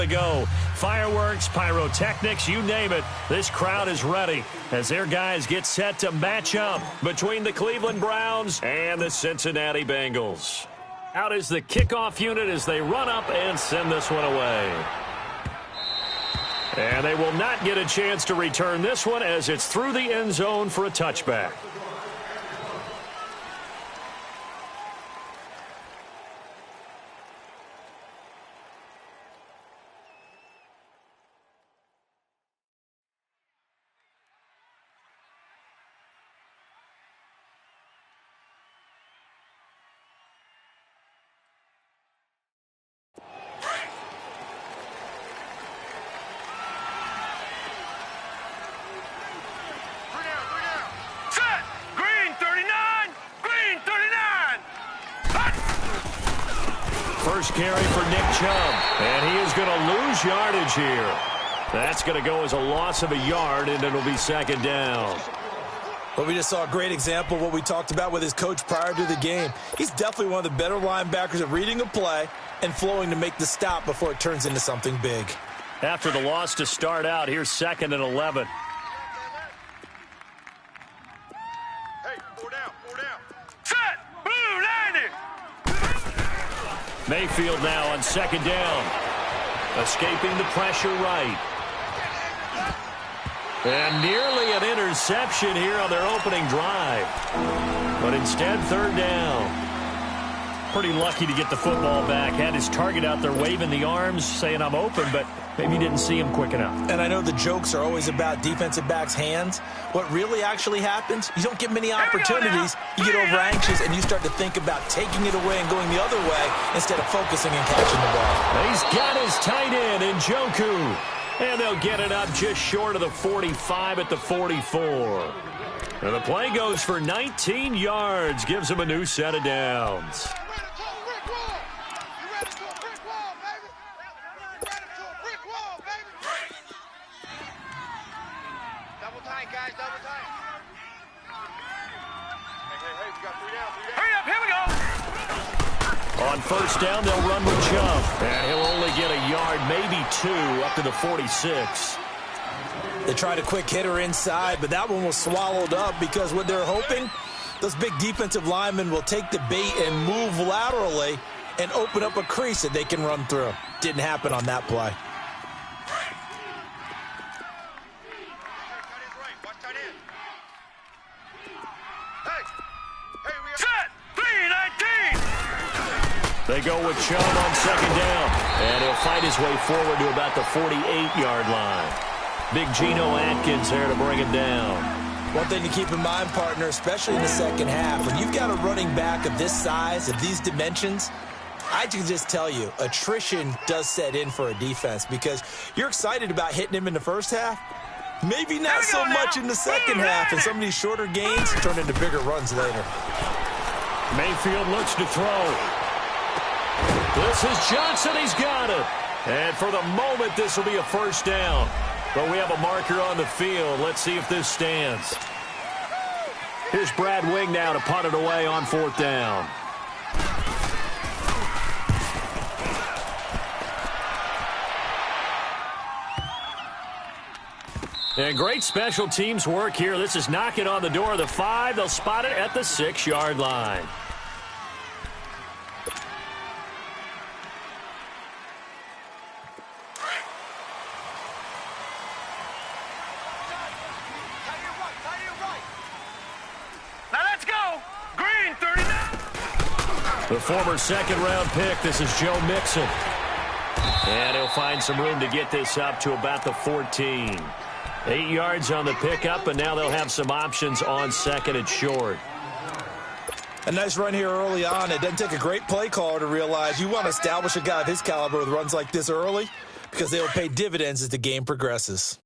to go. Fireworks, pyrotechnics, you name it. This crowd is ready as their guys get set to match up between the Cleveland Browns and the Cincinnati Bengals. Out is the kickoff unit as they run up and send this one away. And they will not get a chance to return this one as it's through the end zone for a touchback. First carry for Nick Chubb, and he is going to lose yardage here. That's going to go as a loss of a yard, and it'll be second down. Well, we just saw a great example of what we talked about with his coach prior to the game. He's definitely one of the better linebackers at reading a play and flowing to make the stop before it turns into something big. After the loss to start out, here's 2nd and 11. Mayfield now on 2nd down. Escaping the pressure right. And nearly an interception here on their opening drive. But instead, 3rd down. Pretty lucky to get the football back. Had his target out there waving the arms, saying I'm open, but maybe didn't see him quick enough. And I know the jokes are always about defensive backs' hands. What really actually happens, you don't get many opportunities. You get over anxious, and you start to think about taking it away and going the other way instead of focusing and catching the ball. He's got his tight end in Njoku. And they'll get it up just short of the 45 at the 44. And the play goes for 19 yards, gives him a new set of downs. On 1st down, they'll run with Chubb. And he'll only get a yard, maybe 2, up to the 46. They tried a quick hitter inside, but that one was swallowed up because what they're hoping, those big defensive linemen will take the bait and move laterally and open up a crease that they can run through. Didn't happen on that play. They go with Chubb on 2nd down, and he'll fight his way forward to about the 48-yard line. Big Geno Atkins there to bring him down. One thing to keep in mind, partner, especially in the second half, when you've got a running back of this size, of these dimensions, I can just tell you, attrition does set in for a defense because you're excited about hitting him in the first half. Maybe not so much in the second half, and some of these shorter gains turn into bigger runs later. Mayfield looks to throw. This is Johnson. He's got it. And for the moment, this will be a 1st down. But we have a marker on the field. Let's see if this stands. Here's Brad Wing now to punt it away on 4th down. And great special teams work here. This is knocking on the door of the 5. They'll spot it at the 6-yard line. The former 2nd-round pick, this is Joe Mixon. And he'll find some room to get this up to about the 14. 8 yards on the pickup, and now they'll have some options on 2nd and short. A nice run here early on. It doesn't take a great play caller to realize you want to establish a guy of his caliber with runs like this early because they will pay dividends as the game progresses.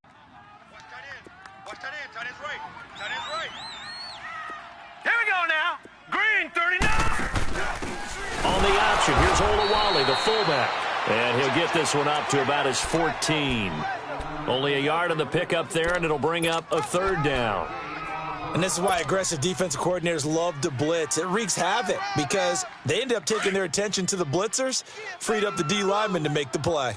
On the option, here's Olawale, the fullback. And he'll get this one up to about his 14. Only a yard on the pickup there, and it'll bring up a 3rd down. And this is why aggressive defensive coordinators love to blitz. It wreaks havoc because they end up taking their attention to the blitzers, freed up the D lineman to make the play.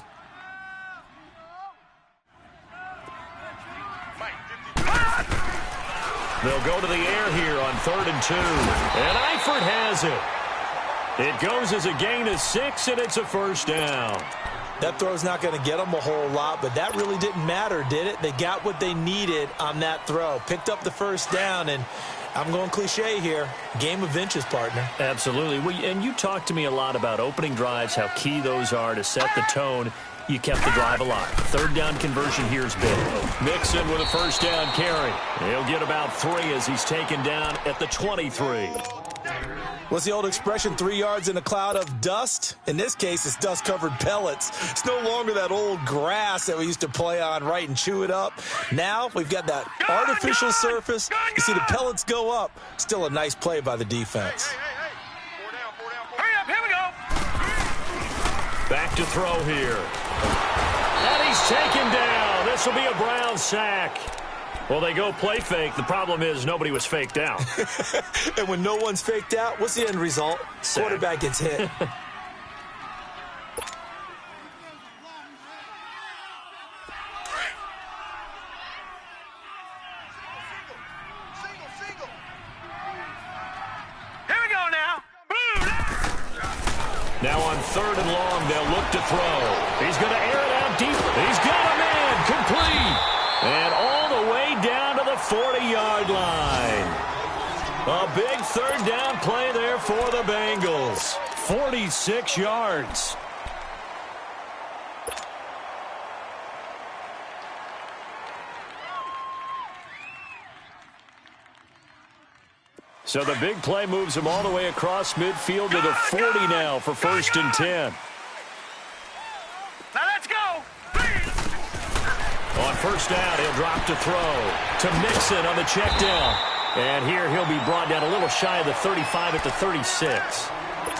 They'll go to the air here on 3rd and 2. And Eifert has it. It goes as a gain of 6, and it's a first down. That throw's not going to get them a whole lot, but that really didn't matter, did it? They got what they needed on that throw. Picked up the first down, and I'm going cliche here. Game of inches, partner. Absolutely. Well, and you talked to me a lot about opening drives, how key those are to set the tone. You kept the drive alive. 3rd down conversion here is big. Mixon with a first down carry. He'll get about 3 as he's taken down at the 23. What's the old expression, 3 yards in a cloud of dust? In this case, it's dust-covered pellets. It's no longer that old grass that we used to play on, right, and chew it up. Now we've got that artificial surface. You see the pellets go up. Still a nice play by the defense. Hurry up, here we go. Back to throw here. And he's taken down. This will be a Brown sack. Well, they go play fake. The problem is nobody was faked out. And when no one's faked out, what's the end result? Sack. Quarterback gets hit. Here we go now. Now on 3rd and long, they'll look to throw. He's going to air it out deep. He's got a man. Complete. And all the way down to the 40-yard line. A big 3rd down play there for the Bengals. 46 yards. So the big play moves him all the way across midfield to the 40 now for 1st and 10. Now let's go. On 1st down, he'll drop to throw to Mixon on the check down. And here he'll be brought down a little shy of the 35 at the 36.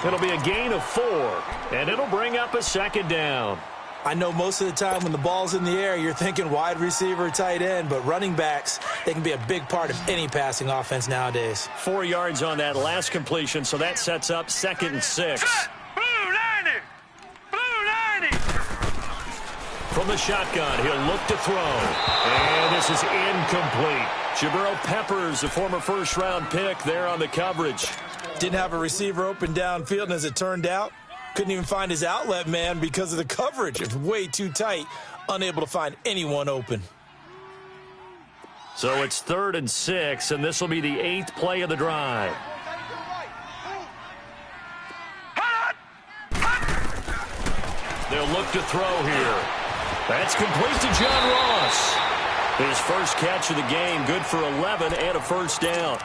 It'll be a gain of 4, and it'll bring up a 2nd down. I know most of the time when the ball's in the air, you're thinking wide receiver, tight end, but running backs, they can be a big part of any passing offense nowadays. 4 yards on that last completion, so that sets up 2nd and 6. Blue 90. Blue 90. From the shotgun, he'll look to throw. And this is incomplete. Jabril Peppers, the former first-round pick, there on the coverage. Didn't have a receiver open downfield, and as it turned out, couldn't even find his outlet man because of the coverage. It's way too tight, unable to find anyone open. So it's 3rd and 6, and this will be the 8th play of the drive. They'll look to throw here. That's complete to John Ross. His first catch of the game, good for 11 and a first down.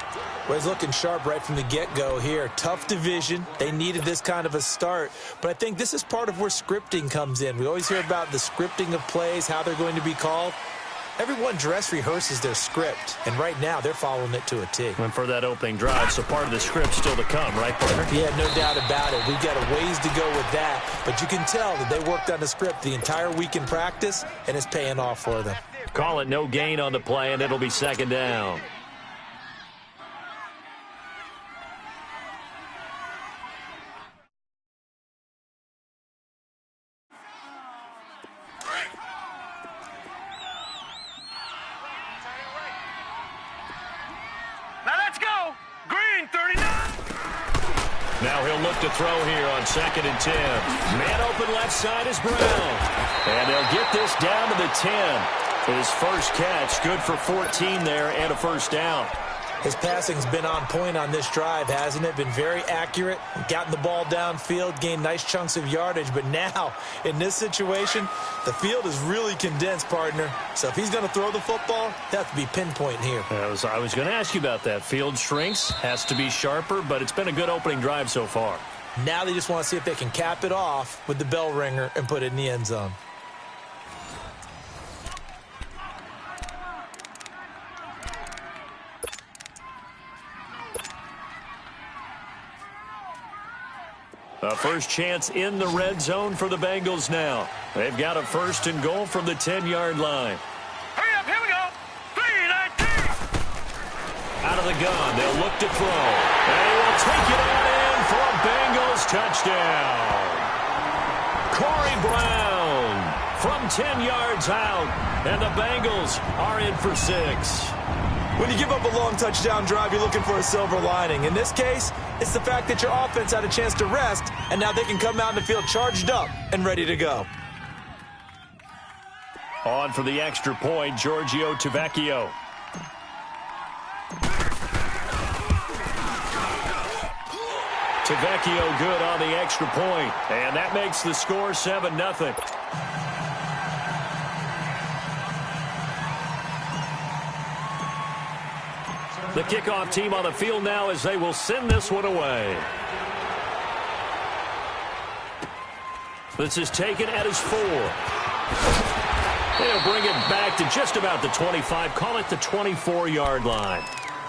Well, he's looking sharp right from the get-go here. Tough division. They needed this kind of a start. But I think this is part of where scripting comes in. We always hear about the scripting of plays, how they're going to be called. Everyone dress rehearses their script, and right now they're following it to a T. And for that opening drive, so part of the script still to come, right, partner? Yeah, no doubt about it. We've got a ways to go with that, but you can tell that they worked on the script the entire week in practice, and it's paying off for them. Call it no gain on the play, and it'll be 2nd down. Now he'll look to throw here on 2nd and 10. Man open left side is Brown. And they'll get this down to the 10. His first catch, good for 14 there and a first down. His passing's been on point on this drive, hasn't it? Been very accurate, gotten the ball downfield, gained nice chunks of yardage. But now, in this situation, the field is really condensed, partner. So if he's going to throw the football, that has to be pinpoint here. I was going to ask you about that. Field shrinks, has to be sharper, but it's been a good opening drive so far. Now they just want to see if they can cap it off with the bell ringer and put it in the end zone. A first chance in the red zone for the Bengals now. They've got a 1st and goal from the 10-yard line. Hurry up, here we go. 3-19. Out of the gun, they'll look to throw. And he will take it on in for a Bengals touchdown. Corey Brown from 10 yards out, and the Bengals are in for 6. When you give up a long touchdown drive, you're looking for a silver lining. In this case, it's the fact that your offense had a chance to rest, and now they can come out in the field charged up and ready to go. On for the extra point, Giorgio Tavecchio. Tavecchio good on the extra point, and that makes the score 7-0. The kickoff team on the field now as they will send this one away. This is taken at his 4. They'll bring it back to just about the 25, call it the 24-yard line.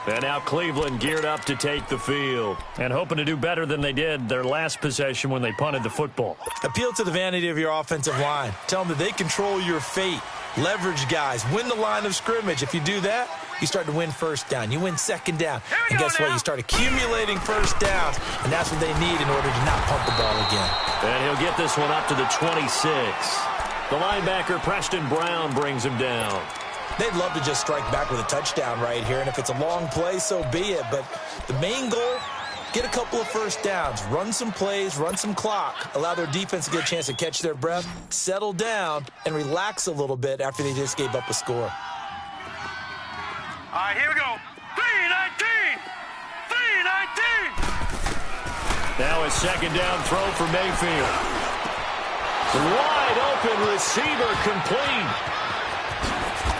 And now Cleveland geared up to take the field and hoping to do better than they did their last possession when they punted the football. Appeal to the vanity of your offensive line. Tell them that they control your fate. Leverage guys. Win the line of scrimmage. If you do that, you start to win first down. You win second down. And guess what? You start accumulating first downs, and that's what they need in order to not pump the ball again. And he'll get this one up to the 26. The linebacker, Preston Brown, brings him down. They'd love to just strike back with a touchdown right here, and if it's a long play, so be it. But the main goal, get a couple of first downs, run some plays, run some clock, allow their defense to get a chance to catch their breath, settle down, and relax a little bit after they just gave up a score. All right, here we go. 3-19. 3-19. Now a second down throw for Mayfield. Wide open receiver complete.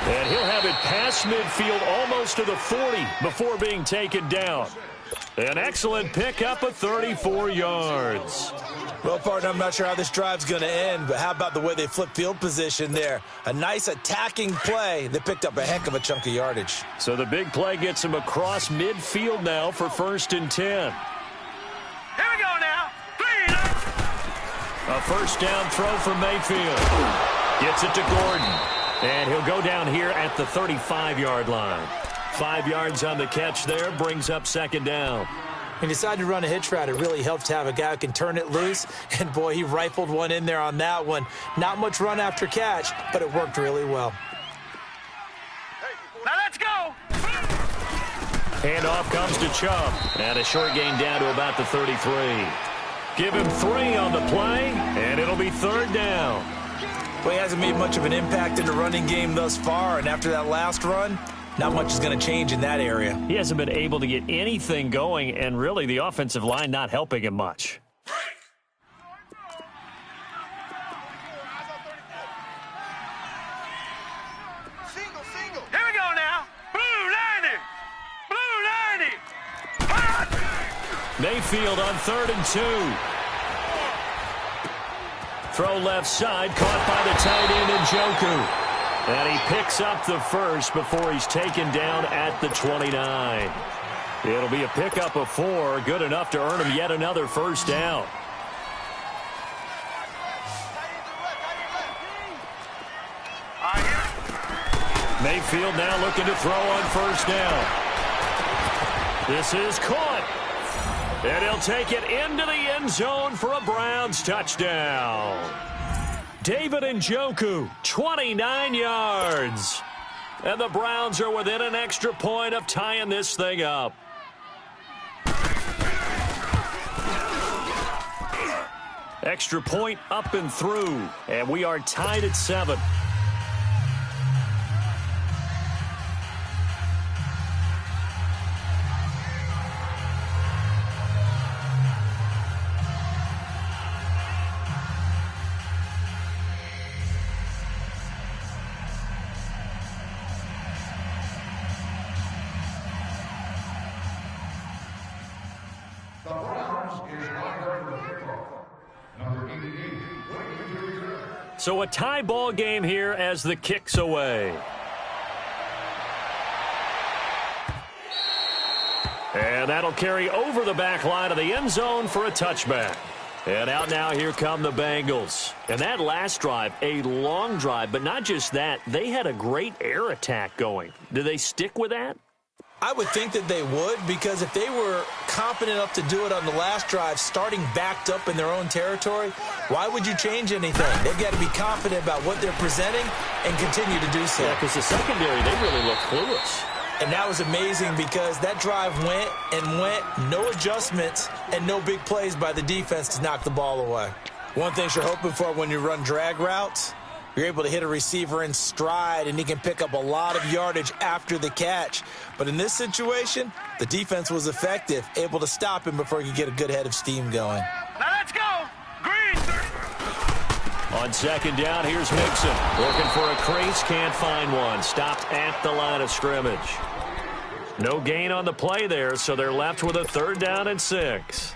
And he'll have it past midfield almost to the 40 before being taken down. An excellent pickup of 34 yards. Well, partner, I'm not sure how this drive's going to end, but how about the way they flip field position there? A nice attacking play. They picked up a heck of a chunk of yardage. So the big play gets him across midfield now for 1st and 10. Here we go now. 3-19. A first down throw for Mayfield. Gets it to Gordon. And he'll go down here at the 35-yard line. 5 yards on the catch there, brings up second down. He decided to run a hitch route. It really helps to have a guy who can turn it loose. And, boy, he rifled one in there on that one. Not much run after catch, but it worked really well. Now let's go. Handoff comes to Chubb. And a short gain down to about the 33. Give him 3 on the play, and it'll be 3rd down. Well, he hasn't made much of an impact in the running game thus far, and after that last run, not much is going to change in that area. He hasn't been able to get anything going, and really the offensive line not helping him much. Here we go now. Blue 90. Blue 90. Hot. Mayfield on 3rd and 2. Throw left side, caught by the tight end Njoku. And he picks up the first before he's taken down at the 29. It'll be a pickup of 4, good enough to earn him yet another first down. Mayfield now looking to throw on first down. This is caught. And he'll take it into the end zone for a Browns touchdown. David Njoku, 29 yards. And the Browns are within an extra point of tying this thing up. Extra point up and through. And we are tied at 7. So a tie ball game here as the kick's away. And that'll carry over the back line of the end zone for a touchback. And out now, here come the Bengals. And that last drive, a long drive, but not just that, they had a great air attack going. Do they stick with that? I would think that they would, because if they were confident enough to do it on the last drive, starting backed up in their own territory, why would you change anything? They've got to be confident about what they're presenting and continue to do so. Yeah, because the secondary, they really look clueless. And that was amazing because that drive went and went, no adjustments and no big plays by the defense to knock the ball away. One thing you're hoping for when you run drag routes, you're able to hit a receiver in stride and he can pick up a lot of yardage after the catch. But in this situation, the defense was effective, able to stop him before he could get a good head of steam going. Now let's go. Green. On second down, here's Mixon. Looking for a crease, can't find one. Stopped at the line of scrimmage. No gain on the play there, so they're left with a 3rd down and 6.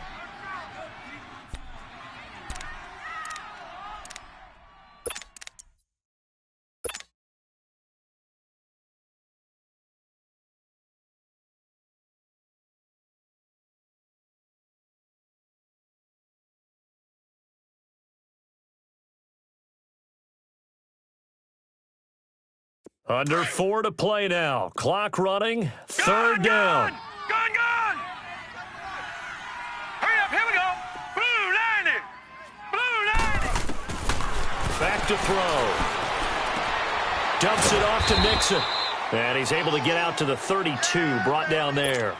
Under 4 to play now. Clock running. 3rd down. Gone. Hurry up, here we go. Blue 90. Back to throw. Dumps it off to Mixon. And he's able to get out to the 32, brought down there.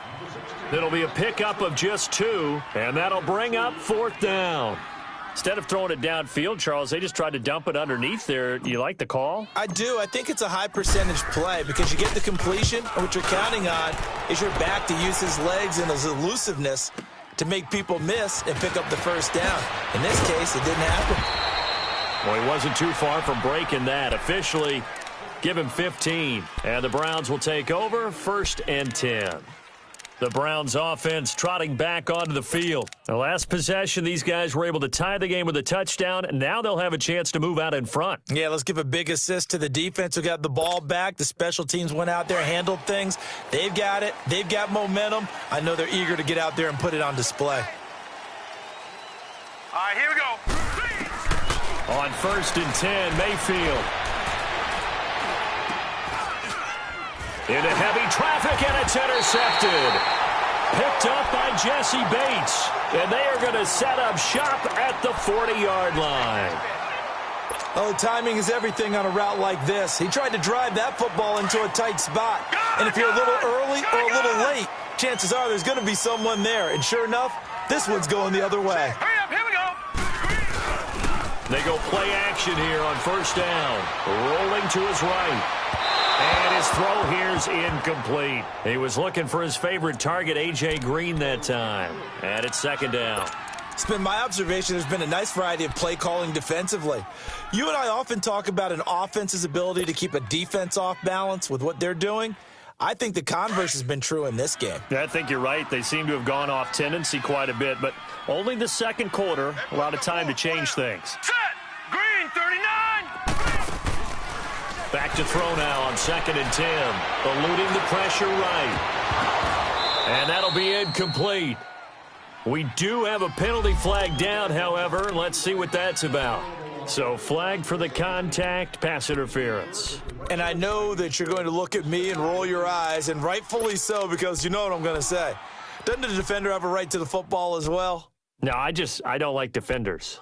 It'll be a pickup of just 2, and that'll bring up 4th down. Instead of throwing it downfield, Charles, they just tried to dump it underneath there. You like the call? I do. I think it's a high percentage play because you get the completion, and what you're counting on is your back to use his legs and his elusiveness to make people miss and pick up the 1st down. In this case, it didn't happen. Well, he wasn't too far from breaking that. Officially, give him 15. And the Browns will take over 1st and 10. The Browns offense trotting back onto the field. The last possession, these guys were able to tie the game with a touchdown, and now they'll have a chance to move out in front. Yeah, let's give a big assist to the defense who got the ball back. The special teams went out there, handled things. They've got it. They've got momentum. I know they're eager to get out there and put it on display. All right, here we go. On 1st and 10, Mayfield. Into heavy traffic, and it's intercepted. Picked up by Jesse Bates. And they are going to set up shop at the 40-yard line. Oh, timing is everything on a route like this. He tried to drive that football into a tight spot. And if you're a little early or a little late, chances are there's going to be someone there. And sure enough, this one's going the other way. Hurry up, here we go. They go play action here on 1st down. Rolling to his right. And his throw here's incomplete. He was looking for his favorite target, A.J. Green, that time. And it's 2nd down. It's been my observation there's been a nice variety of play calling defensively. You and I often talk about an offense's ability to keep a defense off balance with what they're doing. I think the converse has been true in this game. I think you're right. They seem to have gone off tendency quite a bit, but only the 2nd quarter, a lot of time to change things. Set. Green 39. Back to throw now on 2nd and 10. Eluding the pressure right. And that'll be incomplete. We do have a penalty flag down, however. Let's see what that's about. So flag for the contact, pass interference. And I know that you're going to look at me and roll your eyes, and rightfully so, because you know what I'm going to say. Doesn't the defender have a right to the football as well? No, I don't like defenders.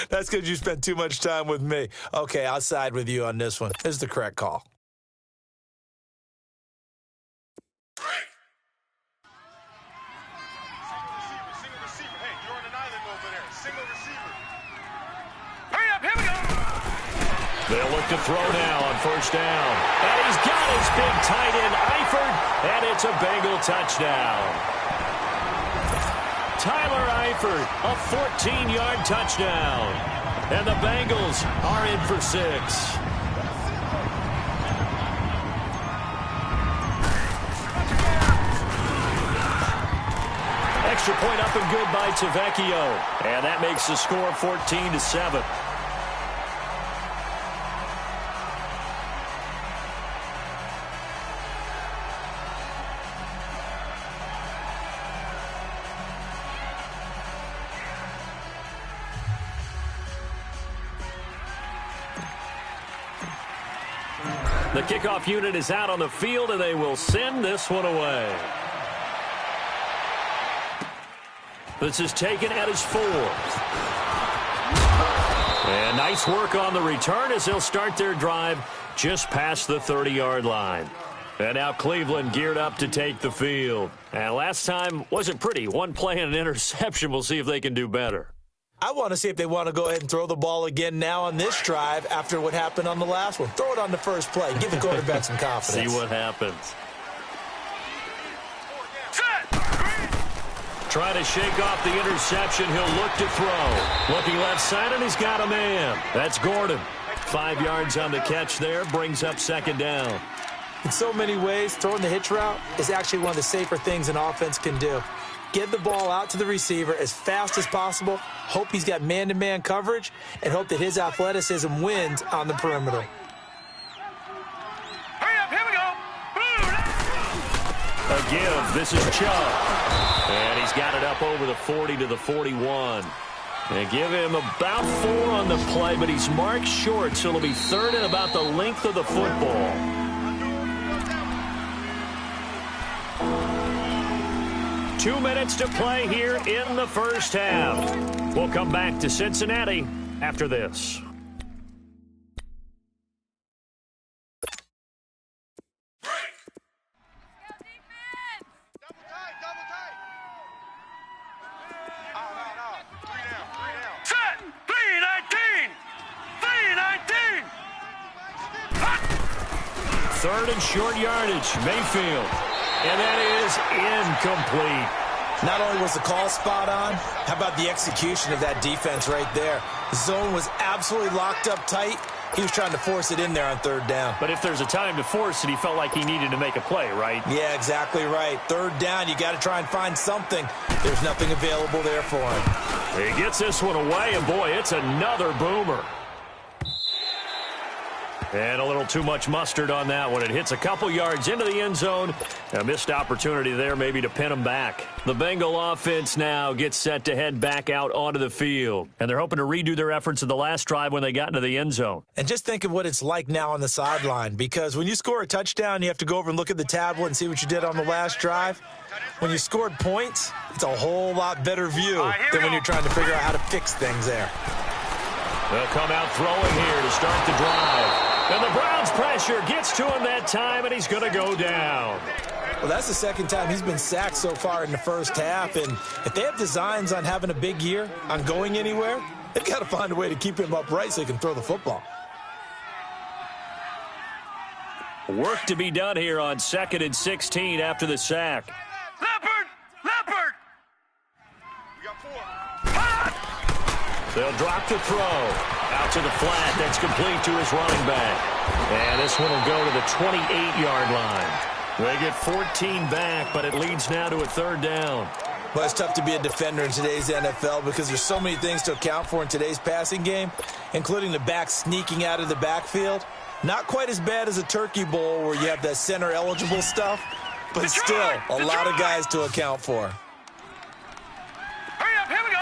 That's because you spent too much time with me. Okay, I'll side with you on this one. This is the correct call. Single receiver. Hey, you're on an island over there. Single receiver. Hurry up, here we go. They'll look to throw now on 1st down. And he's got his big tight end, Eifert, and it's a Bengal touchdown. Tyler Eifert, a 14-yard touchdown. And the Bengals are in for 6. Extra point up and good by Tavecchio. And that makes the score 14-7. The kickoff unit is out on the field, and they will send this one away. This is taken at his 4th. And nice work on the return as they'll start their drive just past the 30-yard line. And now Cleveland geared up to take the field. And last time wasn't pretty. One play and an interception. We'll see if they can do better. I want to see if they want to go ahead and throw the ball again now on this drive after what happened on the last one. Throw it on the first play. Give the quarterback some confidence. See what happens. Trying to shake off the interception. He'll look to throw. Looking left side, and he's got a man. That's Gordon. 5 yards on the catch there. Brings up second down. In so many ways, throwing the hitch route is actually one of the safer things an offense can do. Get the ball out to the receiver as fast as possible, hope he's got man-to-man coverage, and hope that his athleticism wins on the perimeter. Hurry up, here we go. A give. This is Chubb. And he's got it up over the 40 to the 41. They give him about 4 on the play, but he's marked short, so it'll be third and about the length of the football. Two minutes to play here in the first half. We'll come back to Cincinnati after this. Third and short yardage, Mayfield. And that is incomplete. Not only was the call spot on, how about the execution of that defense right there? The zone was absolutely locked up tight. He was trying to force it in there on third down. But if there's a time to force it, he felt like he needed to make a play, right? Yeah, exactly right. Third down, you got to try and find something. There's nothing available there for him. He gets this one away, and boy, it's another boomer. And a little too much mustard on that one. It hits a couple yards into the end zone. A missed opportunity there maybe to pin him back. The Bengal offense now gets set to head back out onto the field. And they're hoping to redo their efforts in the last drive when they got into the end zone. And just think of what it's like now on the sideline. Because when you score a touchdown, you have to go over and look at the tablet and see what you did on the last drive. When you scored points, it's a whole lot better view than when you're trying to figure out how to fix things there. They'll come out throwing here to start the drive. And the Browns' pressure gets to him that time, and he's going to go down. Well, that's the second time he's been sacked so far in the first half. And if they have designs on having a big year, on going anywhere, they've got to find a way to keep him upright so he can throw the football. Work to be done here on 2nd and 16 after the sack. Leopard! We got 4. They'll drop the throw. Out to the flat. That's complete to his running back. And this one will go to the 28-yard line. They get 14 back, but it leads now to a third down. Well, it's tough to be a defender in today's NFL because there's so many things to account for in today's passing game, including the back sneaking out of the backfield. Not quite as bad as a turkey bowl where you have that center-eligible stuff, but still a lot of guys to account for. Hurry up, here we go.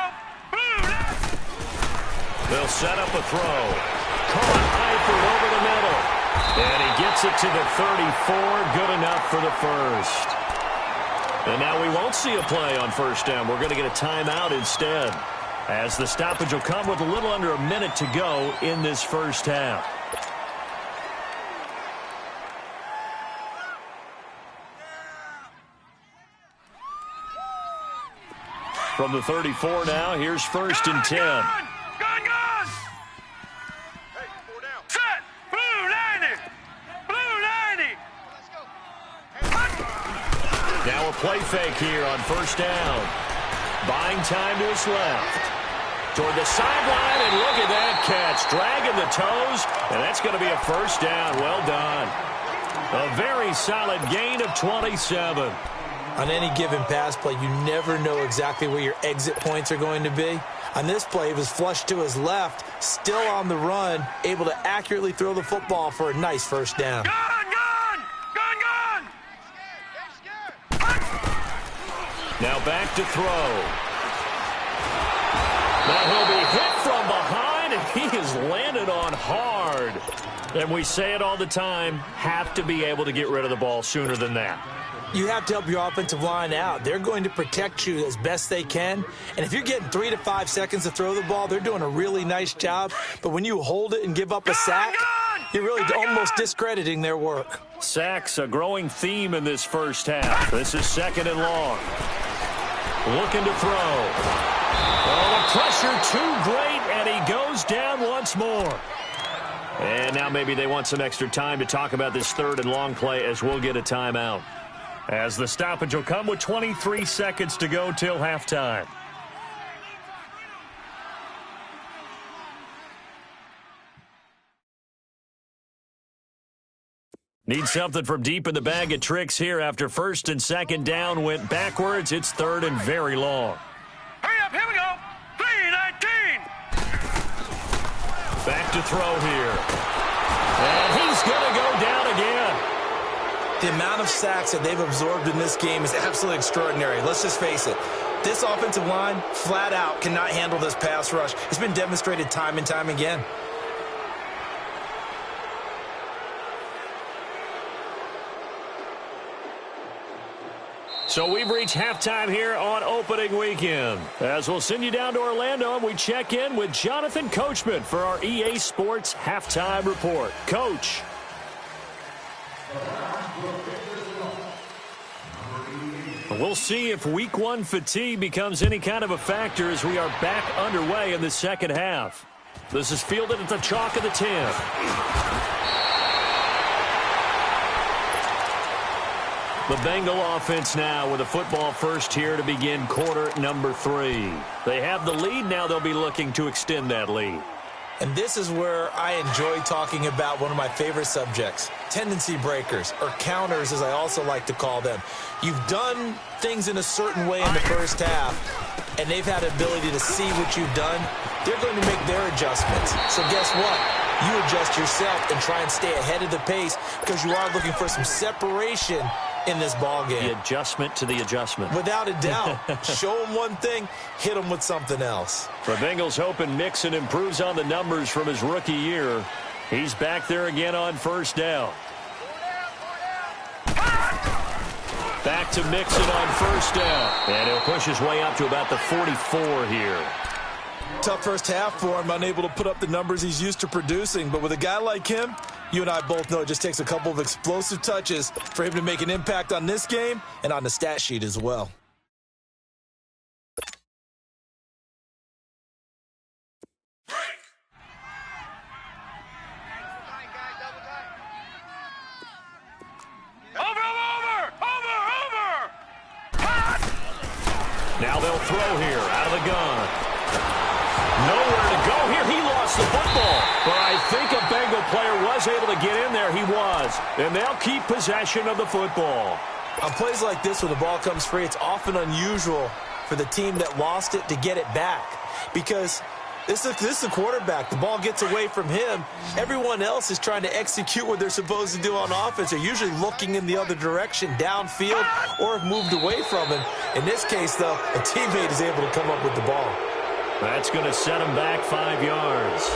They'll set up a throw. Caught Eifert over the middle. And he gets it to the 34. Good enough for the first. And now we won't see a play on first down. We're going to get a timeout instead, as the stoppage will come with a little under a minute to go in this first half. From the 34 now, here's 1st and 10. Gun! Hey, 4 down. Set! Blue 90! Blue 90! Now a play fake here on first down. Buying time to his left. Toward the sideline, and look at that catch. Dragging the toes, and that's going to be a first down. Well done. A very solid gain of 27. On any given pass play, you never know exactly where your exit points are going to be. On this play, he was flushed to his left, still on the run, able to accurately throw the football for a nice first down. Gun! Now back to throw. Now he'll be hit from behind, and he is landed on hard. And we say it all the time, have to be able to get rid of the ball sooner than that. You have to help your offensive line out. They're going to protect you as best they can. And if you're getting 3 to 5 seconds to throw the ball, they're doing a really nice job. But when you hold it and give up a sack, you're really almost discrediting their work. Sacks, a growing theme in this first half. This is second and long. Looking to throw. Oh, the pressure too great, and he goes down once more. And now maybe they want some extra time to talk about this third and long play as we'll get a timeout. As the stoppage will come with 23 seconds to go till halftime. Need something from deep in the bag of tricks here after first and second down went backwards. It's third and very long. Hurry up, here we go. 3-19. Back to throw here. And he's going to go down again. The amount of sacks that they've absorbed in this game is absolutely extraordinary. Let's just face it. This offensive line, flat out, cannot handle this pass rush. It's been demonstrated time and time again. So we've reached halftime here on opening weekend. As we'll send you down to Orlando, and we check in with Jonathan Coachman for our EA Sports Halftime Report. Coach. We'll see if week one fatigue becomes any kind of a factor as we are back underway in the second half. This is fielded at the chalk of the 10. The Bengal offense now with a football first here to begin quarter number 3. They have the lead. Now they'll be looking to extend that lead. And this is where I enjoy talking about one of my favorite subjects, tendency breakers, or counters as I also like to call them. You've done things in a certain way in the first half, and they've had the ability to see what you've done. They're going to make their adjustments. So guess what? You adjust yourself and try and stay ahead of the pace because you are looking for some separation in this ball game. The adjustment to the adjustment. Without a doubt. Show them one thing, hit them with something else. The Bengals hoping Mixon improves on the numbers from his rookie year. He's back there again on first down. Back to Mixon on first down. And he'll push his way up to about the 44 here. Tough first half for him, unable to put up the numbers he's used to producing. But with a guy like him, you and I both know it just takes a couple of explosive touches for him to make an impact on this game and on the stat sheet as well. Now they'll throw here out of the gun. Nowhere to go here. He lost the football. But I think a Bengal player was able to get in there. He was. And they'll keep possession of the football. On plays like this, when the ball comes free, it's often unusual for the team that lost it to get it back. Because this is the quarterback. The ball gets away from him. Everyone else is trying to execute what they're supposed to do on offense. They're usually looking in the other direction, downfield, or have moved away from him. In this case, though, a teammate is able to come up with the ball. That's going to set him back 5 yards.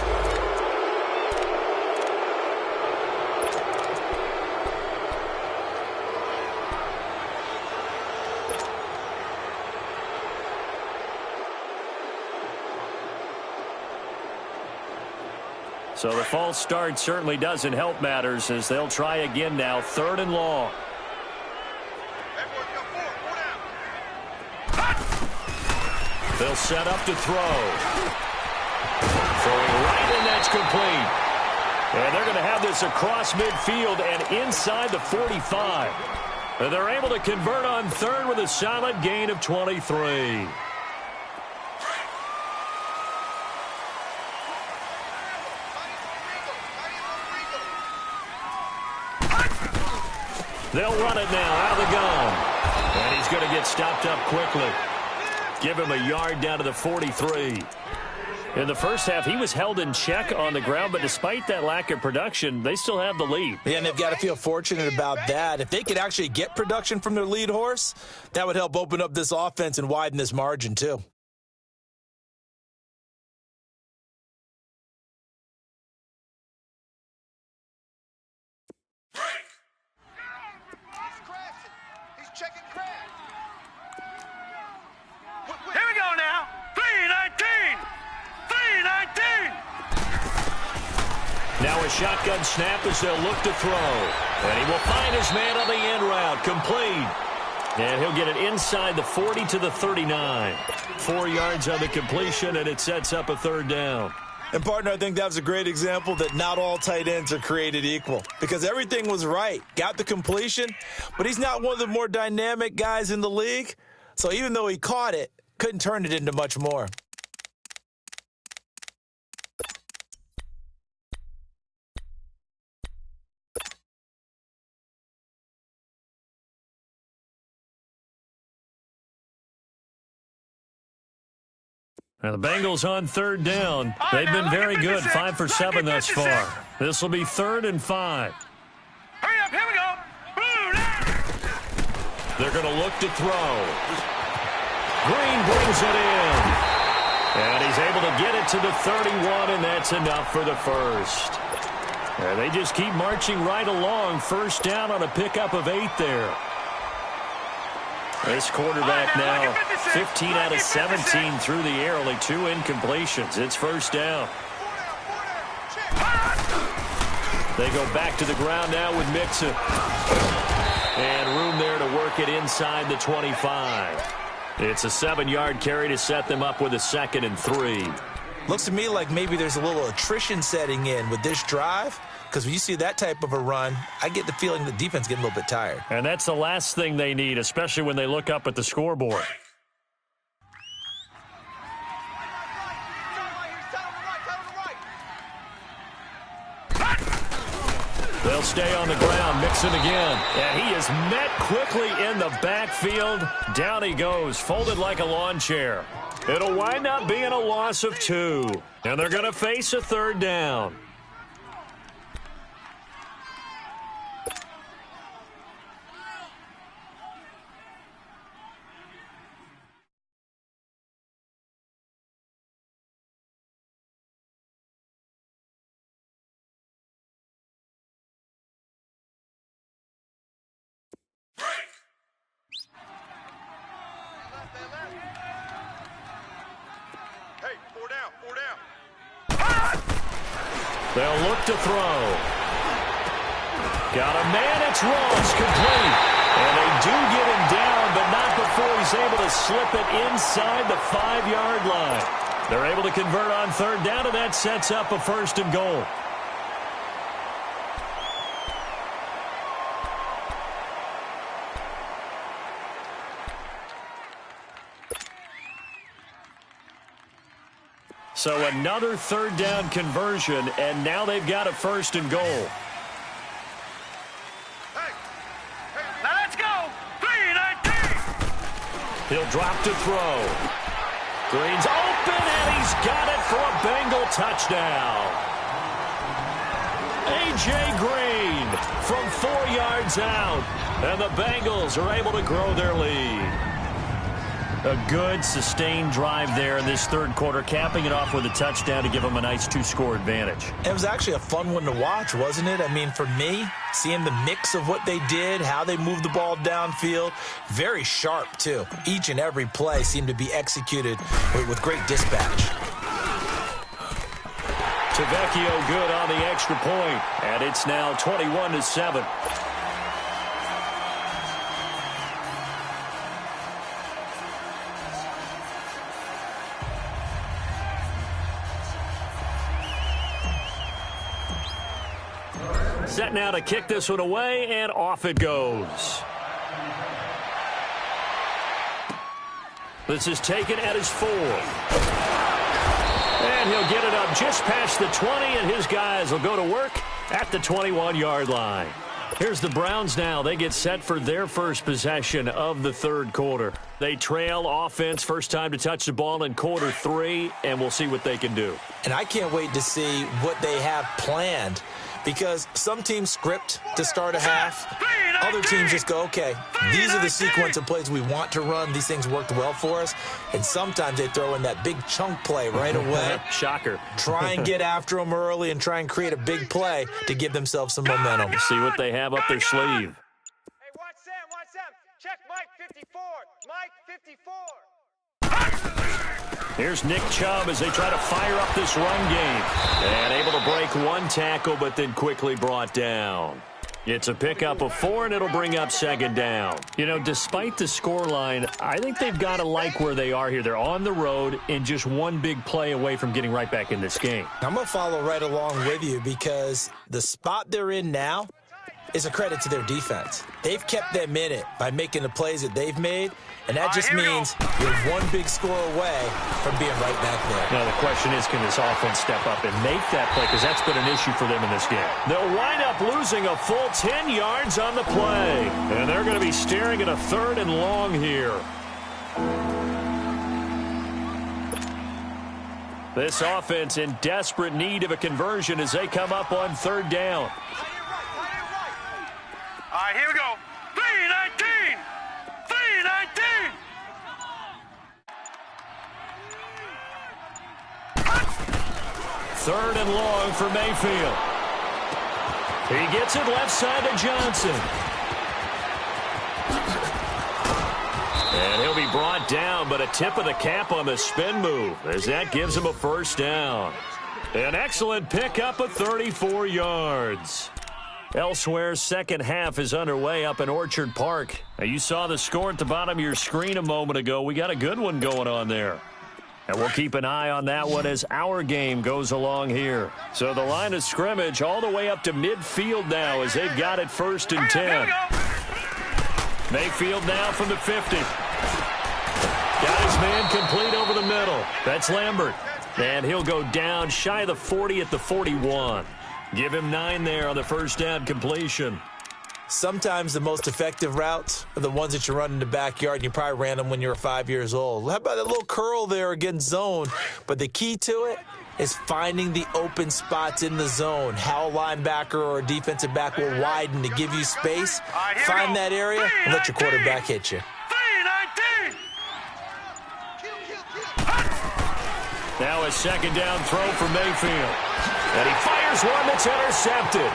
So the false start certainly doesn't help matters as they'll try again now, third and long. They'll set up to throw. Throwing right, and that's complete. And they're going to have this across midfield and inside the 45. And they're able to convert on third with a solid gain of 23. They'll run it now out of the gun. And he's going to get stopped up quickly. Give him a yard down to the 43. In the first half, he was held in check on the ground, but despite that lack of production, they still have the lead. Yeah, and they've got to feel fortunate about that. If they could actually get production from their lead horse, that would help open up this offense and widen this margin too. Now a shotgun snap as they'll look to throw. And he will find his man on the end route. Complete. And he'll get it inside the 40 to the 39. 4 yards on the completion, and it sets up a third down. And, partner, I think that was a great example that not all tight ends are created equal because everything was right. Got the completion, but he's not one of the more dynamic guys in the league. So even though he caught it, couldn't turn it into much more. Now the Bengals on third down. They've been very good, 5 for 7 thus far. This will be 3rd and 5. Hurry up, here we go. They're going to look to throw. Green brings it in. And he's able to get it to the 31, and that's enough for the first. And they just keep marching right along. First down on a pickup of 8 there. This quarterback now 15 out of 17 through the air, only 2 incompletions. It's first down. They go back to the ground now with Mixon. And room there to work it inside the 25. It's a 7-yard carry to set them up with a 2nd and 3. Looks to me like maybe there's a little attrition setting in with this drive. Because when you see that type of a run, I get the feeling the defense getting a little bit tired. And that's the last thing they need, especially when they look up at the scoreboard. They'll stay on the ground. Mixon again. And he is met quickly in the backfield. Down he goes, folded like a lawn chair. It'll wind up being a loss of 2. And they're going to face a 3rd down. Hey, 4 down, 4 down. They'll look to throw. Got a man, it's Ross, complete. And they do get him down, but not before he's able to slip it inside the 5-yard line. They're able to convert on 3rd down, and that sets up a 1st and goal. So another 3rd down conversion, and now they've got a 1st and goal. Hey, now let's go. 3-19. He'll drop to throw. Green's open, and he's got it for a Bengal touchdown. A.J. Green from 4 yards out, and the Bengals are able to grow their lead. A good, sustained drive there in this 3rd quarter, capping it off with a touchdown to give them a nice 2-score advantage. It was actually a fun one to watch, wasn't it? I mean, for me, seeing the mix of what they did, how they moved the ball downfield, very sharp, too. Each and every play seemed to be executed with great dispatch. Tavecchio good on the extra point, and it's now 21-7. Set now to kick this one away, and off it goes. This is taken at his 4. And he'll get it up just past the 20, and his guys will go to work at the 21-yard line. Here's the Browns now. They get set for their first possession of the 3rd quarter. They trail offense, first time to touch the ball in quarter 3, and we'll see what they can do. And I can't wait to see what they have planned. Because some teams script to start a half. Other teams just go, okay, these are the sequence of plays we want to run. These things worked well for us. And sometimes they throw in that big chunk play right away. Shocker. Try and get after them early and try and create a big play to give themselves some momentum. See what they have up their sleeve. Hey, watch Sam, watch Sam. Check Mike 54. Mike 54. Here's Nick Chubb as they try to fire up this run game. And able to break one tackle, but then quickly brought down. It's a pickup of 4, and it'll bring up second down. You know, despite the scoreline, I think they've got to like where they are here. They're on the road and just one big play away from getting right back in this game. I'm going to follow right along with you because the spot they're in now is a credit to their defense. They've kept them in it by making the plays that they've made, and that just means you're one big score away from being right back there. Now, the question is, can this offense step up and make that play? Because that's been an issue for them in this game. They'll wind up losing a full 10 yards on the play. And they're going to be staring at a 3rd and long here. This offense in desperate need of a conversion as they come up on 3rd down. All right, here we go. 3-19. 3-19. 3rd and long for Mayfield. He gets it left side to Johnson. And he'll be brought down, but a tip of the cap on the spin move as that gives him a 1st down. An excellent pickup of 34 yards. Elsewhere, second half is underway up in Orchard Park. Now, you saw the score at the bottom of your screen a moment ago. We got a good one going on there. And we'll keep an eye on that one as our game goes along here. So the line of scrimmage all the way up to midfield now as they've got it 1st and 10. Mayfield now from the 50. Got his man complete over the middle. That's Lambert. And he'll go down shy of the 40 at the 41. Give him 9 there on the 1st down completion. Sometimes the most effective routes are the ones that you run in the backyard, and you probably ran them when you were 5 years old. How about that little curl there against zone? But the key to it is finding the open spots in the zone. How a linebacker or a defensive back will widen to give you space. Find that area and let your quarterback hit you. Now a 2nd down throw for Mayfield. And he fires one that's intercepted.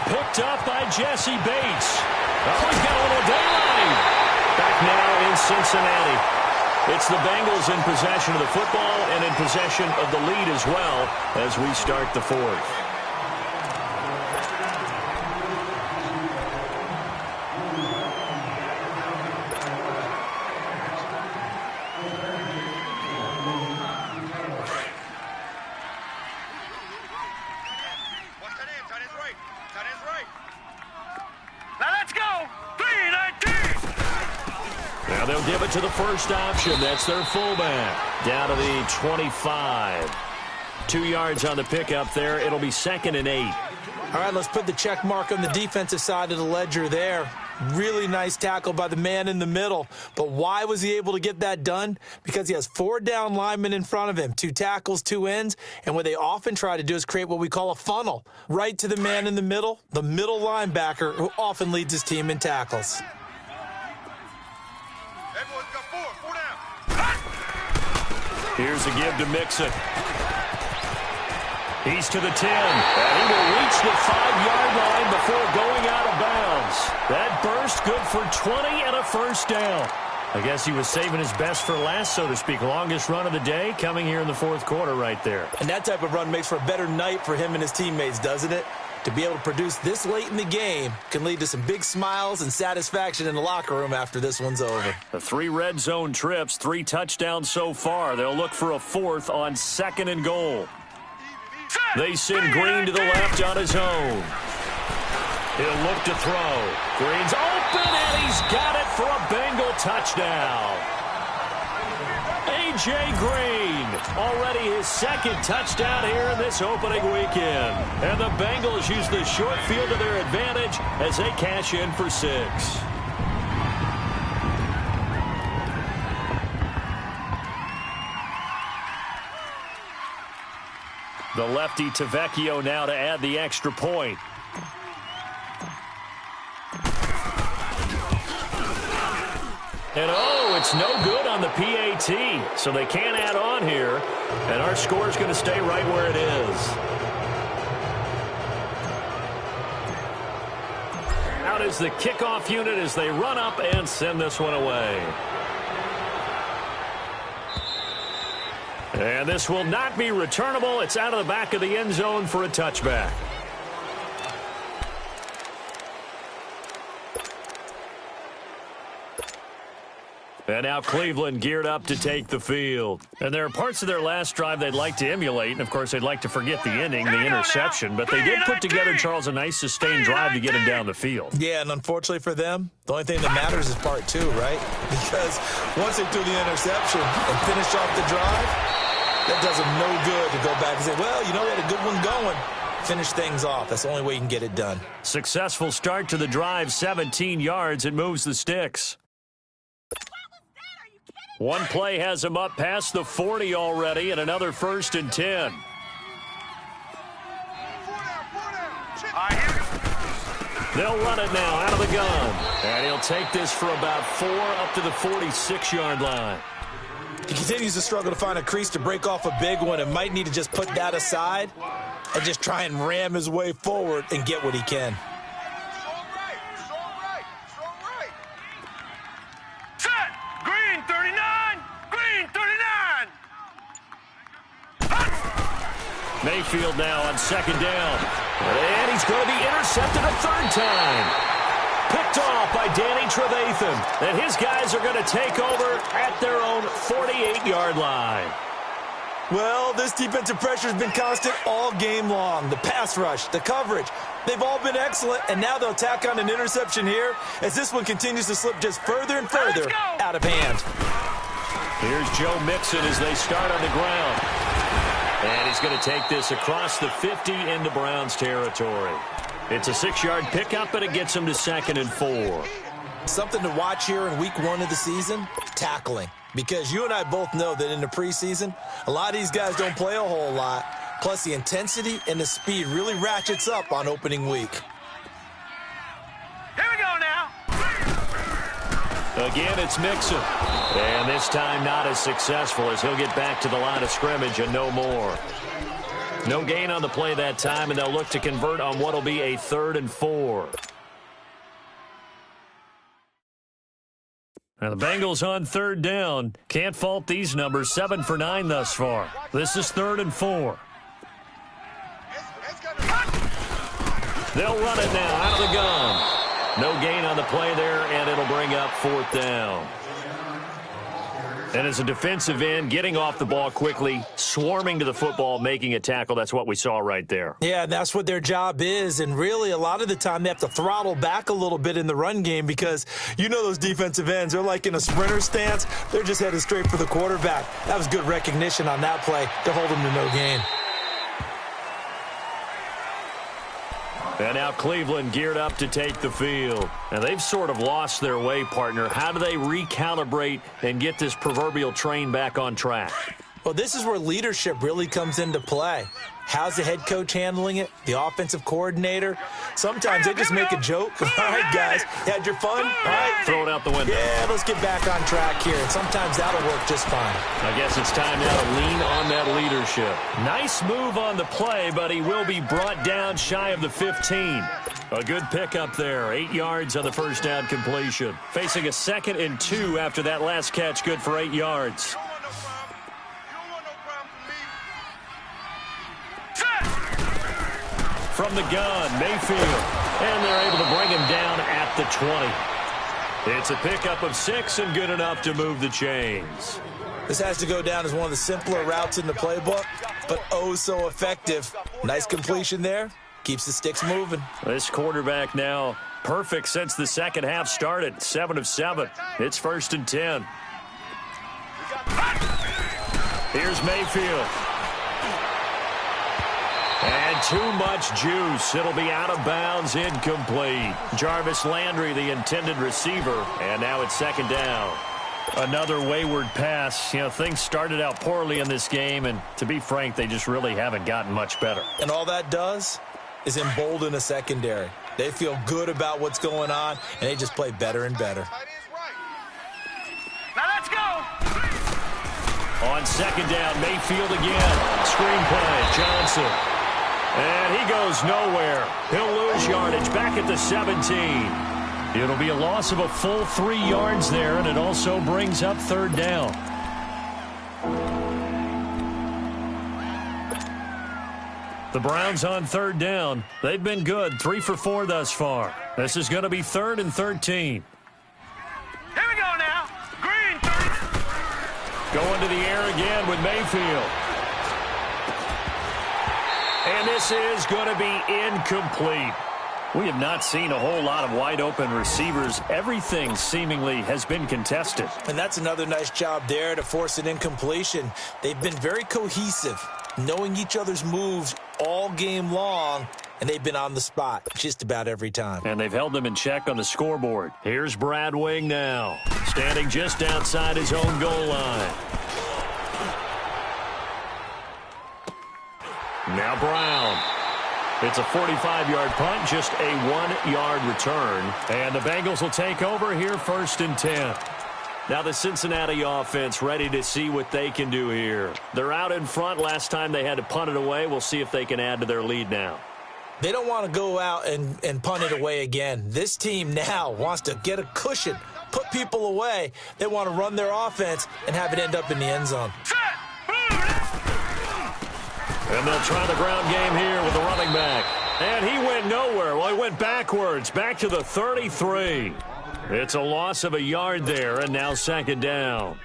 Picked up by Jesse Bates. Oh, he's got a little daylight. Back now in Cincinnati. It's the Bengals in possession of the football and in possession of the lead as well as we start the 4th. Now they'll give it to the first option. That's their fullback. Down to the 25. 2 yards on the pickup there. It'll be 2nd and 8. All right, let's put the check mark on the defensive side of the ledger there. Really nice tackle by the man in the middle. But why was he able to get that done? Because he has 4 down linemen in front of him, 2 tackles, 2 ends. And what they often try to do is create what we call a funnel. Right to the man in the middle linebacker, who often leads his team in tackles. Everyone's got 4 down. Here's a give to Mixon. He's to the 10, and he will reach the 5-yard line before going out of bounds. That burst good for 20 and a 1st down. I guess he was saving his best for last, so to speak. Longest run of the day coming here in the 4th quarter right there. And that type of run makes for a better night for him and his teammates, doesn't it? To be able to produce this late in the game can lead to some big smiles and satisfaction in the locker room after this one's over. The 3 red zone trips, 3 touchdowns so far. They'll look for a 4th on 2nd and goal. They send Green to the left on his own. He'll look to throw. Green's open, and he's got it for a Bengal touchdown. A.J. Green, already his 2nd touchdown here in this opening weekend. And the Bengals use the short field to their advantage as they cash in for 6. The lefty Tavecchio now to add the extra point. And oh, it's no good on the PAT. So they can't add on here. And our score is going to stay right where it is. Out is the kickoff unit as they run up and send this one away. And this will not be returnable. It's out of the back of the end zone for a touchback. And now Cleveland geared up to take the field. And there are parts of their last drive they'd like to emulate. And, of course, they'd like to forget the inning, the interception. But they did put together, Charles, a nice sustained drive to get him down the field. Yeah, and unfortunately for them, the only thing that matters is part two, right? Because once they threw the interception and finished off the drive, that does them no good to go back and say, well, you know, we had a good one going. Finish things off. That's the only way you can get it done. Successful start to the drive, 17 yards. It moves the sticks. One play has him up past the 40 already, and another 1st and 10. They'll run it now out of the gun. And he'll take this for about 4 up to the 46-yard line. He continues to struggle to find a crease to break off a big one and might need to just put that aside and just try and ram his way forward and get what he can. Mayfield now on 2nd down. And he's going to be intercepted a 3rd time. Picked off by Danny Trevathan. And his guys are going to take over at their own 48-yard line. Well, this defensive pressure has been constant all game long. The pass rush, the coverage, they've all been excellent. And now they'll tack on an interception here as this one continues to slip just further and further out of hand. Here's Joe Mixon as they start on the ground. And he's going to take this across the 50 into Browns territory. It's a 6-yard pickup, and it gets him to 2nd and 4. Something to watch here in week 1 of the season, tackling. Because you and I both know that in the preseason, a lot of these guys don't play a whole lot. Plus, the intensity and the speed really ratchets up on opening week. Here we go now. Again, it's Mixon. And this time not as successful as he'll get back to the line of scrimmage and no more. No gain on the play that time, and they'll look to convert on what will be a 3rd and 4. Now the Bengals on 3rd down. Can't fault these numbers. 7 for 9 thus far. This is 3rd and 4. They'll run it now out of the gun. No gain on the play there, and it'll bring up 4th down. And as a defensive end, getting off the ball quickly, swarming to the football, making a tackle, that's what we saw right there. Yeah, and that's what their job is. And really, a lot of the time, they have to throttle back a little bit in the run game because you know those defensive ends, they're like in a sprinter stance. They're just headed straight for the quarterback. That was good recognition on that play to hold them to no gain. And now Cleveland geared up to take the field. And they've sort of lost their way, partner. How do they recalibrate and get this proverbial train back on track? Well, this is where leadership really comes into play. How's the head coach handling it? The offensive coordinator? Sometimes they just make a joke. All right, guys, you had your fun? All right. Throw it out the window. Yeah, let's get back on track here. And sometimes that'll work just fine. I guess it's time now to lean on that leadership. Nice move on the play, but he will be brought down shy of the 15. A good pickup there. 8 yards on the 1st down completion. Facing a 2nd and 2 after that last catch, good for 8 yards. From the gun, Mayfield. And they're able to bring him down at the 20. It's a pickup of 6 and good enough to move the chains. This has to go down as one of the simpler routes in the playbook, but oh so effective. Nice completion there. Keeps the sticks moving. This quarterback now perfect since the second half started. 7 of 7. It's 1st and 10. Here's Mayfield. And too much juice. It'll be out of bounds, incomplete. Jarvis Landry, the intended receiver, and now it's 2nd down. Another wayward pass. You know, things started out poorly in this game, and to be frank, they just really haven't gotten much better. And all that does is embolden a secondary. They feel good about what's going on, and they just play better and better. Now let's go. On 2nd down, Mayfield again. Screen play, Johnson. And he goes nowhere. He'll lose yardage back at the 17. It'll be a loss of a full 3 yards there, and it also brings up 3rd down. The Browns on third down. They've been good, 3 for 4 thus far. This is going to be 3rd and 13. Here we go now. Green 30. Going to the air again with Mayfield. And this is going to be incomplete. We have not seen a whole lot of wide-open receivers. Everything seemingly has been contested. And that's another nice job there to force an incompletion. They've been very cohesive, knowing each other's moves all game long, and they've been on the spot just about every time. And they've held them in check on the scoreboard. Here's Brad Wing now, standing just outside his own goal line. Now Brown. It's a 45-yard punt, just a 1-yard return. And the Bengals will take over here 1st and 10. Now the Cincinnati offense ready to see what they can do here. They're out in front. Last time they had to punt it away. We'll see if they can add to their lead now. They don't want to go out and punt it away again. This team now wants to get a cushion, put people away. They want to run their offense and have it end up in the end zone. And they'll try the ground game here with the running back. And he went nowhere. Well, he went backwards, back to the 33. It's a loss of a yard there, and now 2nd down.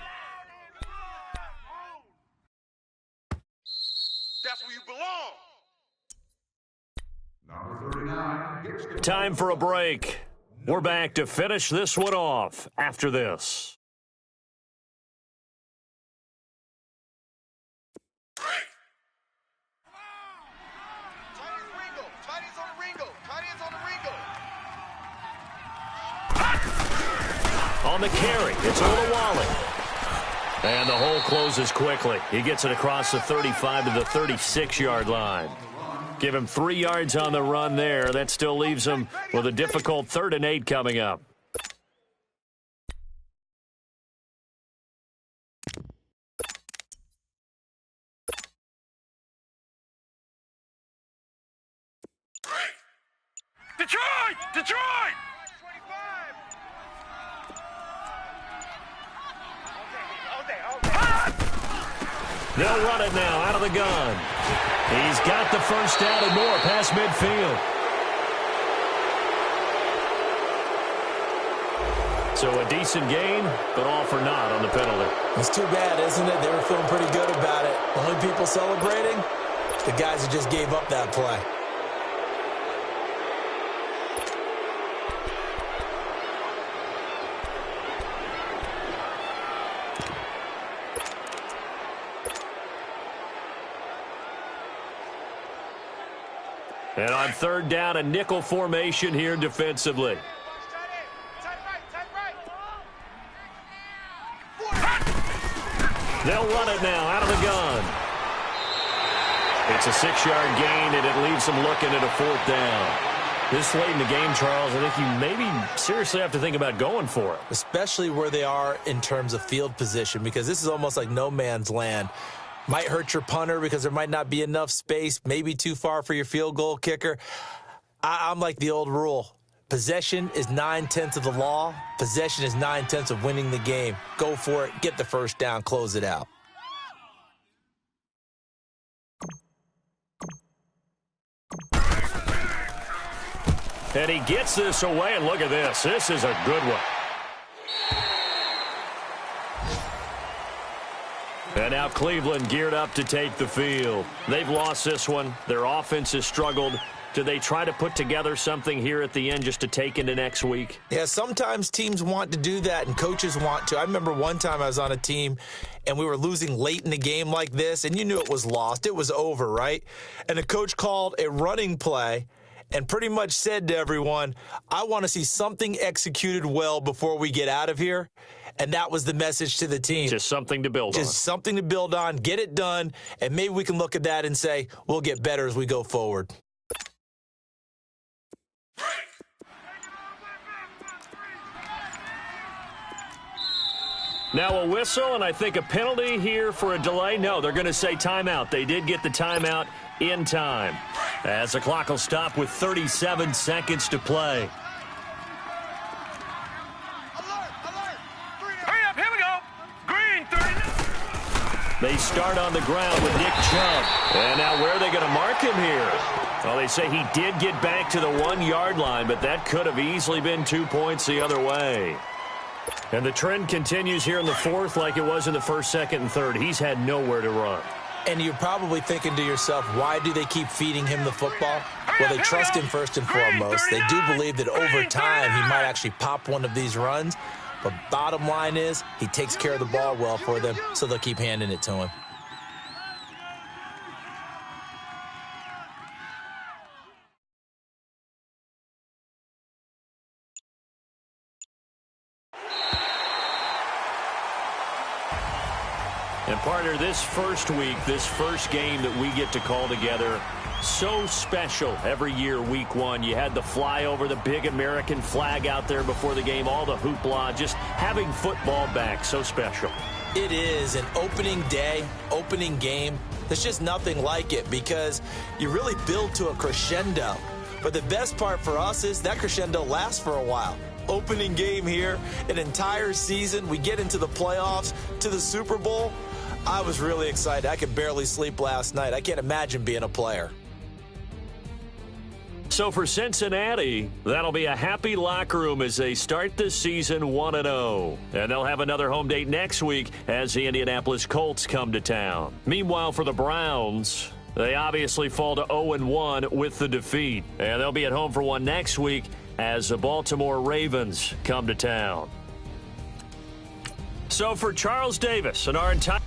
That's where you belong. Number 39. Time for a break. We're back to finish this one off after this. On the carry, it's Olawale. And the hole closes quickly. He gets it across the 35 to the 36-yard line. Give him 3 yards on the run there. That still leaves him with a difficult 3rd and 8 coming up. Detroit! Detroit! They'll run it now out of the gun. He's got the first down and more past midfield. So a decent gain, but all for naught on the penalty. It's too bad, isn't it? They were feeling pretty good about it. Only people celebrating? The guys who just gave up that play. And on 3rd down, a nickel formation here defensively. They'll run it now out of the gun. It's a 6-yard gain, and it leaves them looking at a 4th down. This late in the game, Charles, I think you maybe seriously have to think about going for it. Especially where they are in terms of field position, because this is almost like no man's land. Might hurt your punter because there might not be enough space, maybe too far for your field goal kicker. I'm like the old rule. Possession is 9/10 of the law. Possession is 9/10 of winning the game. Go for it. Get the first down. Close it out. And he gets this away, and look at this. This is a good one. And now Cleveland geared up to take the field. They've lost this one. Their offense has struggled. Do they try to put together something here at the end just to take into next week? Yeah, sometimes teams want to do that and coaches want to. I remember one time I was on a team and we were losing late in the game like this, and you knew it was lost. It was over, right? And the coach called a running play and pretty much said to everyone, I want to see something executed well before we get out of here. And that was the message to the team. Just something to build on. Just something to build on, get it done, and maybe we can look at that and say, we'll get better as we go forward. Now a whistle, and I think a penalty here for a delay. No, they're going to say timeout. They did get the timeout in time, as the clock will stop with 37 seconds to play. Hurry up, here we go. Green 30. They start on the ground with Nick Chubb. And now where are they going to mark him here? Well, they say he did get back to the 1-yard line, but that could have easily been 2 points the other way. And the trend continues here in the fourth like it was in the first, second, and third. He's had nowhere to run. And you're probably thinking to yourself, why do they keep feeding him the football? Well, they trust him first and foremost. They do believe that over time he might actually pop one of these runs. But bottom line is he takes care of the ball well for them, so they'll keep handing it to him. And, partner, this first week, this first game that we get to call together, so special every year, week one. You had the flyover, the big American flag out there before the game, all the hoopla, just having football back, so special. It is an opening day, opening game. There's just nothing like it because you really build to a crescendo. But the best part for us is that crescendo lasts for a while. Opening game here, an entire season. We get into the playoffs, to the Super Bowl. I was really excited. I could barely sleep last night. I can't imagine being a player. So for Cincinnati, that'll be a happy locker room as they start the season 1-0. And they'll have another home date next week as the Indianapolis Colts come to town. Meanwhile, for the Browns, they obviously fall to 0-1 with the defeat. And they'll be at home for one next week as the Baltimore Ravens come to town. So for Charles Davis and our entire